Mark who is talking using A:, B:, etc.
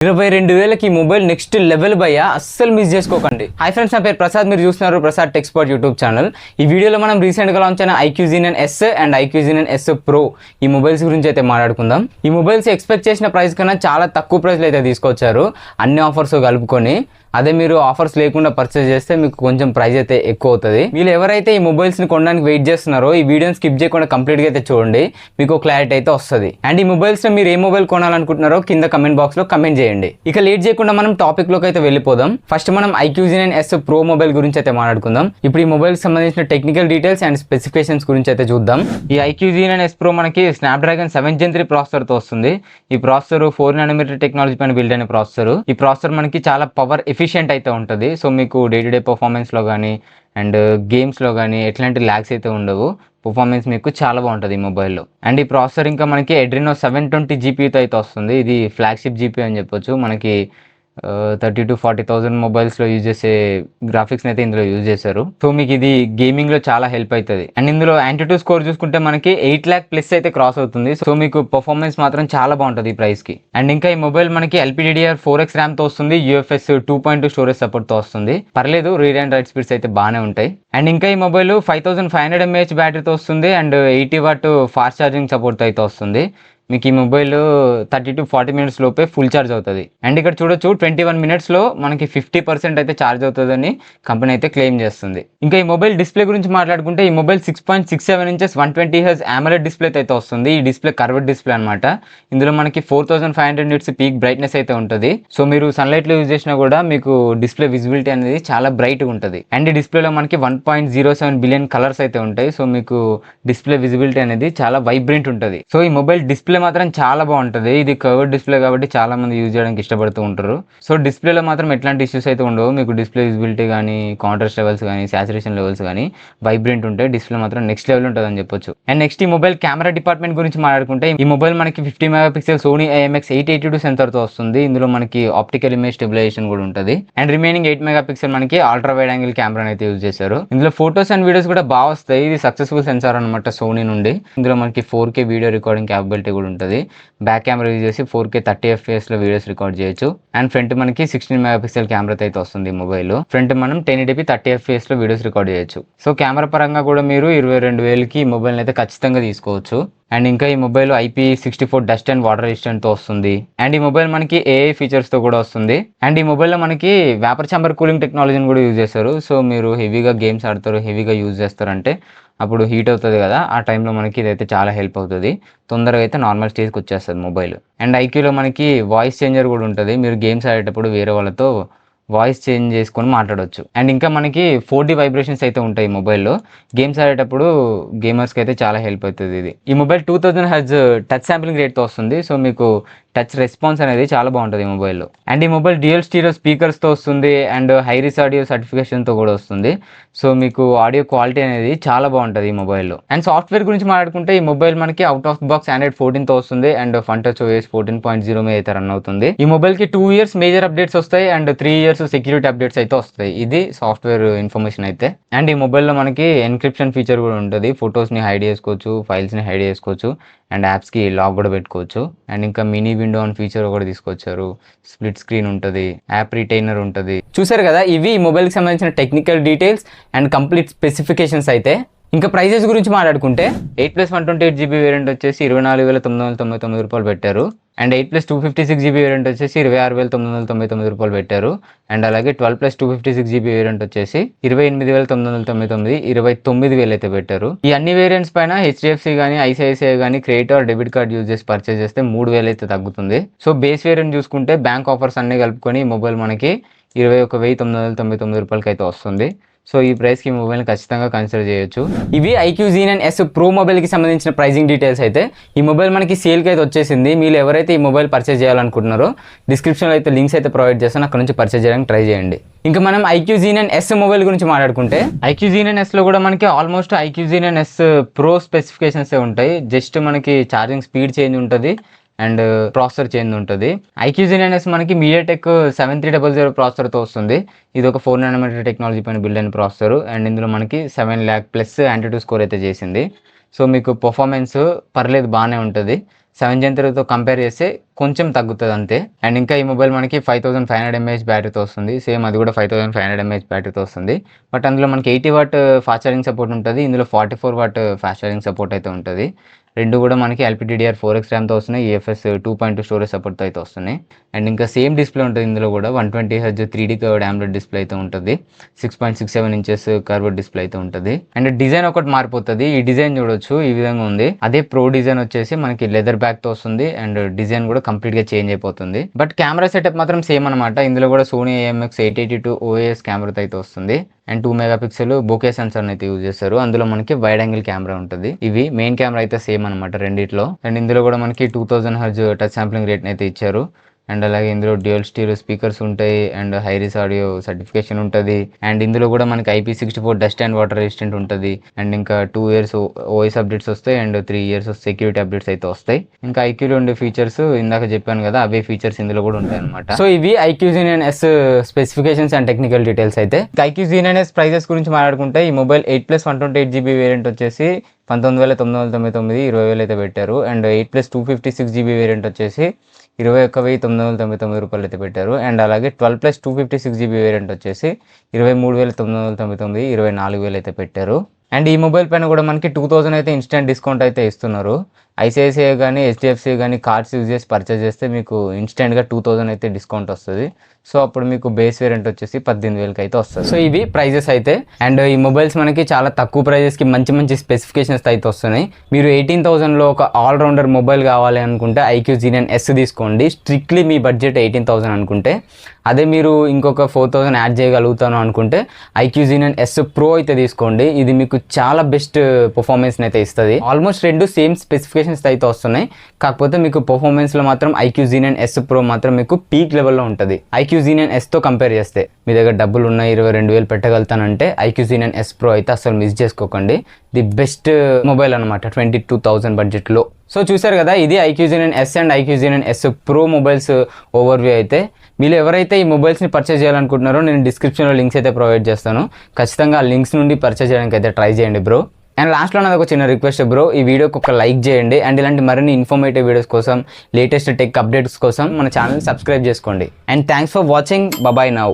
A: 22,000కి mobile next level భయ్యా, అస్సలు miss చేసుకోకండి. హాయ్ ఫ్రెండ్స్, నా పేరు ప్రసాద్, మీరు చూస్తున్నారు ప్రసాద్ టెక్స్పర్ట్ యూట్యూబ్ ఛానల్. ఈ వీడియోలో మనం రీసెంట్గా లాంచ్ అయిన IQ Xenon S and IQ Xenon S Pro ఈ మొబైల్స్ గురించి అయితే మాట్లాడుకుందాం. ఈ మొబైల్స్ ఎక్స్పెక్ట్ చేసిన ప్రైస్ కన్నా చాలా తక్కువ ప్రైస్లో అయితే తీసుకొచ్చారు, అన్ని ఆఫర్స్ కలుపుకొని. అదే మీరు ఆఫర్స్ లేకుండా పర్చేస్ చేస్తే మీకు కొంచెం ప్రైస్ అయితే ఎక్కువ అవుతుంది. మీరు ఎవరైతే ఈ మొబైల్స్ని కొనడానికి వెయిట్ చేస్తున్నారో ఈ వీడియోని స్కిప్ చేయకుండా కంప్లీట్గా అయితే చూడండి, మీకు క్లారిటీ అయితే వస్తుంది. అండ్ ఈ మొబైల్స్లో మీరు ఏ మొబైల్ కొనాలనుకుంటున్నారో కింద కమెంట్ బాక్స్లో కమెంట్ చేయండి. ఇక లేట్ చేయకుండా మనం టాపిక్లోకి అయితే వెళ్ళిపోదాం. ఫస్ట్ మనం IQ Xenon S Pro mobile గురించి అయితే మాట్లాడుకుందాం. ఇప్పుడు ఈ మొబైల్కి సంబంధించిన టెక్నికల్ డీటెయిల్స్ అండ్ స్పెసిఫికేషన్స్ గురించి అయితే చూద్దాం. ఈ IQ Xenon S Pro మనకి స్నాప్డ్రాగన్ 7 Gen 3 ప్రాసెసర్తో వస్తుంది. ఈ ప్రాసెసర్ 4nm టెక్నాలజీ పైన బిల్డ్ అయిన ప్రాసెసర్. ఈ ప్రాసెసర్ మనకి చాలా పవర్ ఎఫిషియెంట్ అయితే ఉంటుంది. సో మీకు డే టు డే పర్ఫార్మెన్స్లో కానీ అండ్ గేమ్స్లో కానీ ఎట్లాంటి ల్యాగ్స్ అయితే ఉండవు. పర్ఫార్మెన్స్ మీకు చాలా బాగుంటుంది ఈ మొబైల్లో. అండ్ ఈ ప్రాసెసర్ ఇంకా మనకి Adreno 720 GPUతో అయితే వస్తుంది. ఇది ఫ్లాగ్షిప్ GPU అని చెప్పొచ్చు. మనకి 30,000 to 40,000 మొబైల్స్లో యూజ్ చేసే గ్రాఫిక్స్ని అయితే ఇందులో యూజ్ చేశారు. సో మీకు ఇది గేమింగ్లో చాలా హెల్ప్ అవుతుంది. అండ్ ఇందులో Antutu స్కోర్ చూసుకుంటే మనకి 8 lakh ప్లస్ అయితే క్రాస్ అవుతుంది. సో మీకు పర్ఫార్మెన్స్ మాత్రం చాలా బాగుంటుంది ఈ ప్రైస్కి. అండ్ ఇంకా ఈ మొబైల్ మనకి LPDDR4X ర్యామ్తో వస్తుంది, UFS 2.2 స్టోరేజ్ సపోర్ట్తో వస్తుంది. పర్లేదు, రీడ్ అండ్ రైట్ స్పీడ్స్ అయితే బాగానే ఉంటాయి. అండ్ ఇంకా ఈ మొబైల్ 5500 mAh బ్యాటరీతో వస్తుంది అండ్ 80 watt ఫాస్ట్ ఛార్జింగ్ సపోర్ట్తో అయితే వస్తుంది. మీకు ఈ మొబైల్ 30 to 40 minutes లోపే ఫుల్ ఛార్జ్ అవుతుంది. అండ్ ఇక్కడ చూడొచ్చు 21 minutesలో మనకి 50% అయితే ఛార్జ్ అవుతుందని కంపెనీ అయితే క్లెయిమ్ చేస్తుంది. ఇంకా ఈ మొబైల్ డిస్ప్లే గురించి మాట్లాడుకుంటే ఈ mobile 6.67 inches 120Hz AMOLED display అయితే వస్తుంది. ఈ డిస్ప్లే కర్వ్డ్ డిస్ప్లే అనమాట. ఇందులో మనకి 4500 nits పీక్ బ్రైట్నెస్ అయితే ఉంటుంది. సో మీరు సన్లైట్లో యూజ్ చేసినా కూడా మీకు డిస్ప్లే విజిబిలిటీ అనేది చాలా బ్రైట్గా ఉంటుంది. అండ్ ఈ డిస్ప్లేలో మనకి 1.07 బిలియన్ కలర్స్ అయితే ఉంటాయి. సో మీకు డిస్ప్లే విజిబిలిటీ అనేది చాలా వైబ్రెంట్ ఉంటుంది. సో ఈ మొబైల్ డిస్ప్లే మాత్రం చాలా బాగుంటుంది. ఇది కర్వ్డ్ డిస్ప్లే కాబట్టి చాలా మంది యూజ్ చేయడానికి ఇష్టపడుతూ ఉంటారు. సో డిస్ప్లేలో మాత్రం ఎట్లాంటి ఇష్యూస్ అయితే ఉండవు. మీకు డిస్ప్లే విజిబిలిటీ కానీ కాంట్రాస్ట్ లెవెల్స్ కానీ సాచురేషన్ లెవెల్స్ కానీ వైబ్రెంట్ ఉంటాయి. డిస్ప్లే మాత్రం నెక్స్ట్ లెవెల్ ఉంటుంది అని చెప్పొచ్చు. అండ్ నెక్స్ట్ ఈ మొబైల్ కెమెరా డిపార్ట్మెంట్ గురించి మాట్లాడుకుంటే ఈ మొబైల్ మనకి 50 MP సోనీ IMX882 సెన్సార్తో వస్తుంది. ఇందులో మనకి ఆప్టికల్ ఇమేజ్ స్టెబిలైజేషన్ కూడా ఉంటుంది. అండ్ రిమైనింగ్ 8 MP మనకి అల్ట్రా వైడ్ యాంగిల్ కెమెరా అయితే యూజ్ చేశారు. ఇందులో ఫోటోస్ అండ్ వీడియోస్ కూడా బాగా వస్తాయి. ఇది సక్సెస్ఫుల్ సెన్సార్ అనమాట సోనీ నుండి. ఇందులో మనకి 4K వీడియో రికార్డింగ్ క్యాపబిలిటీ కూడా ఉంటుంది. బ్యాక్ కెమెరా యూజ్ చేసి 4K 30 FPS వీడియోస్ రికార్డ్ చేయొచ్చు. అండ్ ఫ్రంట్ మనకి 16 MP కెమెరాతో అయితే వస్తుంది మొబైల్. ఫ్రంట్ మనం 1080p 30 FPS వీడియోస్ రికార్డ్ చేయొచ్చు. సో కెమెరా పరంగా కూడా మీరు 22,000కి ఈ మొబైల్ అయితే ఖచ్చితంగా తీసుకోవచ్చు. అండ్ ఇంకా ఈ mobile IP64 dust and water రెసిస్టెంట్తో వస్తుంది. అండ్ ఈ మొబైల్ మనకి AI ఫీచర్స్తో కూడా వస్తుంది. అండ్ ఈ మొబైల్లో మనకి వేపర్ ఛాంబర్ కూలింగ్ టెక్నాలజీని కూడా యూజ్ చేస్తారు. సో మీరు హెవీగా గేమ్స్ ఆడతారు, హెవీగా యూజ్ చేస్తారంటే అప్పుడు హీట్ అవుతుంది కదా, ఆ టైంలో మనకి ఇదైతే చాలా హెల్ప్ అవుతుంది. తొందరగా అయితే నార్మల్ స్టేజ్కి వచ్చేస్తుంది మొబైల్. అండ్ IQలో మనకి వాయిస్ చేంజర్ కూడా ఉంటుంది. మీరు గేమ్స్ ఆడేటప్పుడు వేరే వాళ్ళతో వాయిస్ చేంజ్ చేసుకొని మాట్లాడవచ్చు. అండ్ ఇంకా మనకి 4D వైబ్రేషన్స్ అయితే ఉంటాయి ఈ మొబైల్లో. గేమ్స్ ఆడేటప్పుడు గేమర్స్కి అయితే చాలా హెల్ప్ అవుతుంది ఇది. ఈ మొబైల్ 2000 Hz టచ్ శాంప్లింగ్ రేట్తో వస్తుంది. సో మీకు టచ్ రెస్పాన్స్ అనేది చాలా బాగుంటుంది ఈ మొబైల్లో. అండ్ ఈ మొబైల్ డ్యూయల్ స్టీరియో స్పీకర్స్తో వస్తుంది అండ్ హైరిస్ ఆడియో సర్టిఫికేషన్తో కూడా వస్తుంది. సో మీకు ఆడియో క్వాలిటీ అనేది చాలా బాగుంటుంది ఈ మొబైల్లో. అండ్ సాఫ్ట్వేర్ గురించి మాట్లాడుకుంటే ఈ మొబైల్ మనకి అవుట్ ఆఫ్ బాక్స్ Android 14తో వస్తుంది అండ్ FunTouch OS 14.0 మీద అయితే రన్ అవుతుంది. ఈ మొబైల్కి 2 years మేజర్ అప్డేట్స్ వస్తాయి అండ్ 3 years సెక్యూరిటీ అప్డేట్స్ అయితే వస్తాయి. ఇది సాఫ్ట్వేర్ ఇన్ఫర్మేషన్ అయితే. అండ్ ఈ మొబైల్లో మనకి ఎన్క్రిప్షన్ ఫీచర్ కూడా ఉంటుంది. ఫొటోస్ని హైడ్ చేసుకోవచ్చు, ఫైల్స్ని హైడ్ చేసుకోవచ్చు అండ్ యాప్స్కి లాక్ కూడా పెట్టుకోవచ్చు. అండ్ ఇంకా మినీ విండో అని ఫీచర్ కూడా తీసుకొచ్చారు. స్ప్లిట్ స్క్రీన్ ఉంటుంది, యాప్ రిటైనర్ ఉంటుంది. చూసారు కదా, ఇవి ఈ మొబైల్కి సంబంధించిన technical details and complete specifications అయితే. ఇంకా ప్రైజెస్ గురించి మాట్లాడుకుంటే 8+128GB వేరియంట్ వచ్చేసి 24,999 రూపాయలు పెట్టారు. అండ్ 8+256GB వేరియంట్ వచ్చేసి 26,999 పెట్టారు. అండ్ అలాగే 12+256GB వేరియంట్ వచ్చేసి 28,999, 29,000 అయితే పెట్టారు. ఈ అన్ని వేరియంట్స్ పైన HDFC కానీ ICICI కానీ credit are debit card use చేసి పర్చేస్ చేస్తే 3,000 అయితే తగ్గుతుంది. సో బేస్ వేరియంట్ చూసుకుంటే బ్యాంక్ ఆఫర్స్ అన్ని కలుపుకొని ఈ మొబైల్ మనకి 21,999 రూపాయలకి అయితే వస్తుంది. సో ఈ ప్రైస్కి ఈ మొబైల్ని ఖచ్చితంగా కన్సిడర్ చేయొచ్చు. ఇవి IQ Xenon S Pro మొబైల్కి సంబంధించిన ప్రైజింగ్ డీటెయిల్స్ అయితే. ఈ మొబైల్ మనకి సేల్కి అయితే వచ్చేసింది. మీరు ఎవరైతే ఈ మొబైల్ పర్చేస్ చేయాలనుకుంటున్నారో డిస్క్రిప్షన్లో అయితే లింక్స్ అయితే ప్రొవైడ్ చేస్తాను, అక్కడ నుంచి పర్చేస్ చేయడానికి ట్రై చేయండి. ఇంకా మనం IQ Xenon S మొబైల్ గురించి మాట్లాడుకుంటే IQ Xenon Sలో కూడా మనకి almost IQ Xenon S Pro specifications ఉంటాయి. జస్ట్ మనకి ఛార్జింగ్ స్పీడ్ చేంజ్ ఉంటుంది అండ్ ప్రాసెసర్ చేంజ్ ఉంటుంది. IQ Xenon S మనకి MediaTek 7300 ప్రాసెసర్తో వస్తుంది. ఇది ఒక 4nm టెక్నాలజీ పైన బిల్డ్ అయిన ప్రాసెసర్. అండ్ ఇందులో మనకి 7 lakh+ Antutu స్కోర్ అయితే చేసింది. సో మీకు పర్ఫార్మెన్స్ పర్లేదు, బాగానే ఉంటుంది. 7th Gen 3తో కంపేర్ చేస్తే కొంచెం తగ్గుతుంది అంతే. అండ్ ఇంకా ఈ మొబైల్ మనకి 5500 mAh బ్యాటరీతో వస్తుంది. సేమ్ అది కూడా 5500 mAh బ్యాటరీతో వస్తుంది. బట్ అందులో మనకి 80 వాట్ ఫాస్ట్ ఛార్జింగ్ సపోర్ట్ ఉంటుంది. ఇందులో 44 వాట్ ఫాస్ట్ ఛార్జింగ్ సపోర్ట్ అయితే ఉంటుంది. రెండు కూడా మనకి LPDDR4X ర్యామ్తో వస్తున్నాయి. EFS 2.2 స్టోరేజ్ సపోర్ట్తో అయితే వస్తున్నాయి. అండ్ ఇంకా సేమ్ డిస్ప్లే ఉంటుంది ఇందులో కూడా 120Hz 3D curved AMOLED display అయితే ఉంటుంది. 6.67 ఇంచెస్ కర్వ్డ్ డిస్ప్లే అయితే ఉంటుంది. అండ్ డిజైన్ ఒకటి మారిపోతుంది. ఈ డిజైన్ చూడొచ్చు, ఈ విధంగా ఉంది. అదే ప్రో డిజైన్ వచ్చేసి మనకి లెదర్ బ్యాక్ తో వస్తుంది. అండ్ డిజైన్ కూడా కంప్లీట్ గా చేంజ్ అయిపోతుంది. బట్ కెమెరా సెటప్ మాత్రం సేమ్ అనమాట. ఇందులో కూడా సోనీ IMX882 OIS కెమెరాతో అయితే వస్తుంది. అండ్ 2 మెగాపిక్సెల్ బోకే సెన్సార్ అయితే యూజ్ చేస్తారు. అందులో మనకి వైడ్ యాంగిల్ కెమెరా ఉంటుంది. ఇవి మెయిన్ కెమెరా అయితే సేమ్ అనమాట రెండిట్లో. అండ్ ఇందులో కూడా మనకి 2000 Hz టచ్ శాంప్లింగ్ రేట్ అయితే ఇచ్చారు. అండ్ అలాగే ఇందులో డ్యూయల్ స్టీరియో స్పీకర్స్ ఉంటాయి. అండ్ హైరిస్ ఆడియో సర్టిఫికేషన్ ఉంటుంది. అండ్ ఇందులో కూడా మనకి IP64 dust and water resistant ఉంటుంది. అండ్ ఇంకా 2 years OS అప్డేట్స్ వస్తాయి. అండ్ 3 years సెక్యూరిటీ అప్డేట్స్ అయితే వస్తాయి. ఇంకా IQలో ఉండే ఫీచర్స్ ఇందాక చెప్పాను కదా, అవే ఫీచర్స్ ఇందులో కూడా ఉంటాయి అనమాట. సో ఇవి IQ Xenion S specifications and technical details అయితే. IQ Xenion S ప్రైజెస్ గురించి మాట్లాడుకుంటే ఈ మొబైల్ 8+ 128GB వేరియంట్ వచ్చేసి 19,999, 20,000 అయితే పెట్టారు. అండ్ 8+ 256GB వేరియంట్ వచ్చేసి 21,999 రూపాయలు అయితే పెట్టారు. అండ్ అలాగే 12+ 256GB వేరియంట్ వచ్చేసి 23,999, 24,000 అయితే పెట్టారు. అండ్ ఈ మొబైల్ పైన కూడా మనకి 2000 అయితే ఇన్స్టెంట్ డిస్కౌంట్ అయితే ఇస్తున్నారు. ICICI కానీ HDFC కానీ కార్డ్స్ యూజ్ చేసి పర్చేస్ చేస్తే మీకు ఇన్స్టెంట్గా 2000 అయితే డిస్కౌంట్ వస్తుంది. సో అప్పుడు మీకు బేస్ వేరియంట్ వచ్చేసి 18,000కి అయితే వస్తుంది. సో ఇవి ప్రైజెస్ అయితే. అండ్ ఈ మొబైల్స్ మనకి చాలా తక్కువ ప్రైజెస్కి మంచి మంచి స్పెసిఫికేషన్స్ అయితే వస్తున్నాయి. మీరు 18,000లో ఒక ఆల్రౌండర్ మొబైల్ కావాలి అనుకుంటే IQ Xenion S తీసుకోండి. స్ట్రిక్ట్లీ మీ బడ్జెట్ 18,000 అనుకుంటే. అదే మీరు ఇంకొక 4,000 యాడ్ చేయగలుగుతాను అనుకుంటే IQ Xenion S Pro అయితే తీసుకోండి. ఇది మీకు చాలా బెస్ట్ పర్ఫార్మెన్స్ అయితే ఇస్తుంది. ఆల్మోస్ట్ రెండు సేమ్ స్పెసిఫికేషన్స్ అయితే వస్తున్నాయి. కాకపోతే మీకు పర్ఫార్మెన్స్లో మాత్రం IQ Xenion S Pro మాత్రం మీకు పీక్ లెవెల్లో ఉంటుంది. IQ Xenion Sతో కంపేర్ చేస్తే మీ దగ్గర డబ్బులు ఉన్నాయి, 22,000 పెట్టగలుగుతానంటే IQ Xenion S Pro అయితే అసలు మిస్ చేసుకోకండి. ది బెస్ట్ మొబైల్ అనమాట 22,000 బడ్జెట్లో. సో చూసారు కదా, ఇది IQ Xenion S and IQ Xenion S Pro mobiles overview అయితే. మీరు ఎవరైతే ఈ మొబైల్స్ని పర్చేస్ చేయాలనుకుంటున్నారో నేను డిస్క్రిప్షన్లో లింక్స్ అయితే ప్రొవైడ్ చేస్తాను. ఖచ్చితంగా ఆ లింక్స్ నుండి పర్చేస్ చేయడానికి అయితే ట్రై చేయండి బ్రో. అండ్ లాస్ట్లో నాది ఒక చిన్న రిక్వెస్ట్ బ్రో, ఈ వీడియోకి ఒక లైక్ చేయండి. అండ్ ఇలాంటి మరిన్ని ఇన్ఫర్మేటివ్ వీడియోస్ కోసం, లేటెస్ట్ టెక్ అప్డేట్స్ కోసం మన ఛానల్ని సబ్స్క్రైబ్ చేసుకోండి. And thanks for watching. Bye now.